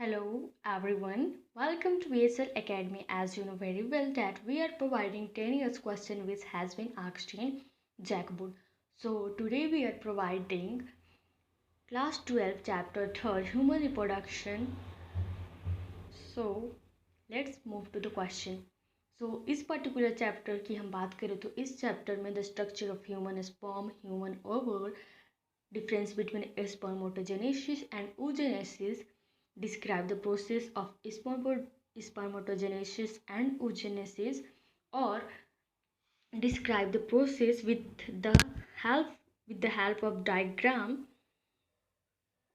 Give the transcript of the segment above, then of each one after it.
Hello everyone, welcome to ESL Academy. As you know very well that we are providing 10 years question which has been asked in Jackboard. So today we are providing class 12 chapter 3 human reproduction. So let's move to the question. So इस particular chapter की हम बात करें तो इस chapter में the structure of human sperm, human ovum, difference between spermatogenesis and oogenesis, describe the process of spermatogenesis and oogenesis, or describe the process with the help of diagram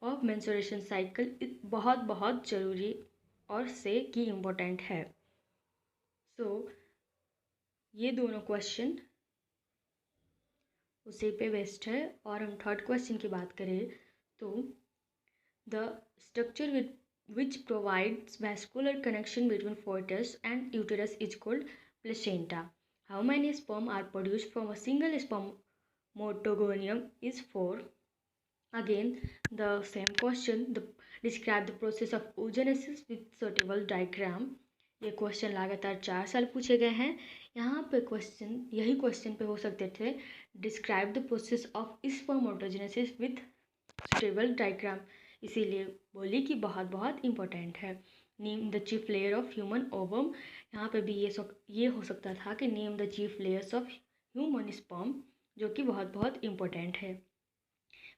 of menstruation cycle बहुत बहुत ज़रूरी और से की important है. ये दोनों question उसी पे बेस्ड है. और हम थर्ड क्वेश्चन की बात करें तो the structure which provides vascular connection between fetus and uterus is called placenta. How many sperm are produced from a single spermatogonium is 4. Again the same question, describe the process of oogenesis with suitable diagram. ये question लगातार 4 साल पूछे गए हैं. यहाँ पे यही question पे हो सकते थे describe the process of spermatogenesis with suitable diagram, इसीलिए बोली कि बहुत बहुत इम्पोर्टेंट है. Name the chief layer of human ovum, यहाँ पे भी ये हो सकता था कि name the chief layers of human sperm, जो कि बहुत बहुत इम्पोर्टेंट है.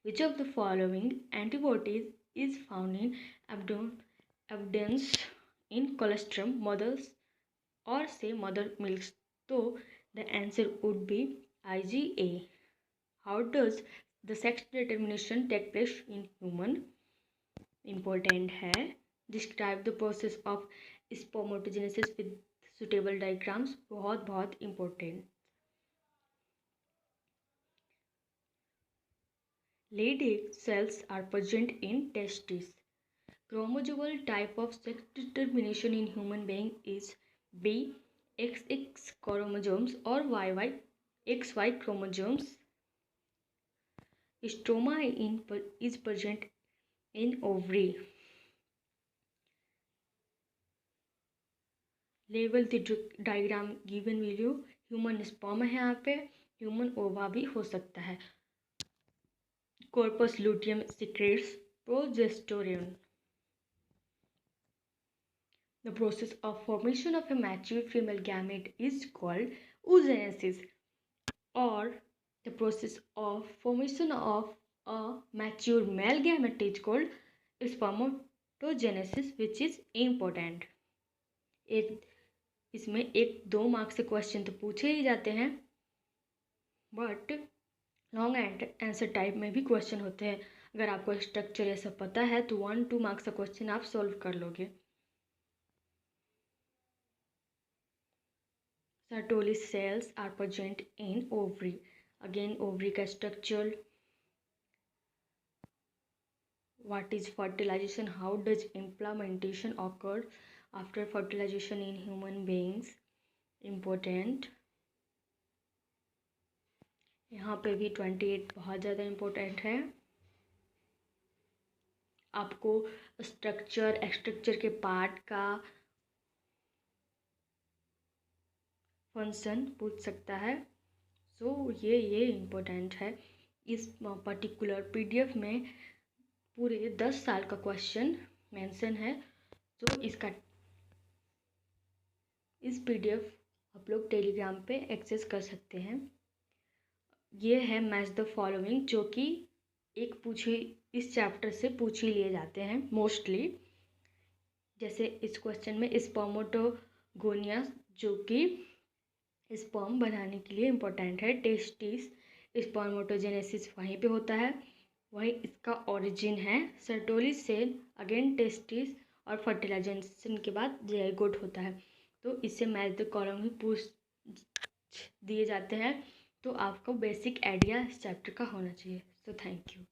Which of the following antibodies is found in evidence in colostrum mothers और से मदर मिल्क, तो the answer would be IgA. How does the sex determination take place in human, important है. Describe the process of spermatogenesis with suitable diagrams, बहुत बहुत important. Leydig cells are present in testes. Chromosomal type of sex determination in human being is B. XX chromosomes or XY chromosomes. Stroma is present in ovary. Label the diagram given value. Human sperm है यहाँ पे, human ova भी हो सकता है. Corpus luteum secretes progesterone. The process of formation of a mature female gamete is called oogenesis, or the process of formation of a mature male gamete is called spermatogenesis, which is important. इसमें 1-2 marks से question तो पूछे ही जाते हैं, but long answer type में भी question होते हैं. अगर आपको स्ट्रक्चर ये सब पता है तो 1-2 मार्क्स का क्वेश्चन आप सॉल्व कर लोगे. Sertoli cells are present in ovary. Again ovary का structure. What is fertilization? How does implantation occur after fertilization in human beings? Important. यहाँ पे भी 28 बहुत ज़्यादा इम्पोर्टेंट है. आपको स्ट्रक्चर के पार्ट का फंक्शन पूछ सकता है. ये इम्पोर्टेंट है. इस पर्टिकुलर PDF में पूरे 10 साल का क्वेश्चन मेंशन है. तो इस PDF आप लोग टेलीग्राम पे एक्सेस कर सकते हैं. ये है मैच द फॉलोइंग, जो कि इस चैप्टर से पूछ ही लिए जाते हैं मोस्टली. जैसे इस क्वेश्चन में स्पर्मेटोगोनिया, जो कि स्पर्म बनाने के लिए इम्पोर्टेंट है. टेस्टिस, स्पर्मेटोजेनेसिस वहीं पे होता है, वही इसका ओरिजिन है. सर्टोली सेल, अगेन टेस्टिस, और फर्टिलाइजेशन के बाद ज़ाइगोट होता है. तो इससे मैच द कॉलम ही पूछ दिए जाते हैं. तो आपको बेसिक आइडिया इस चैप्टर का होना चाहिए. So thank you.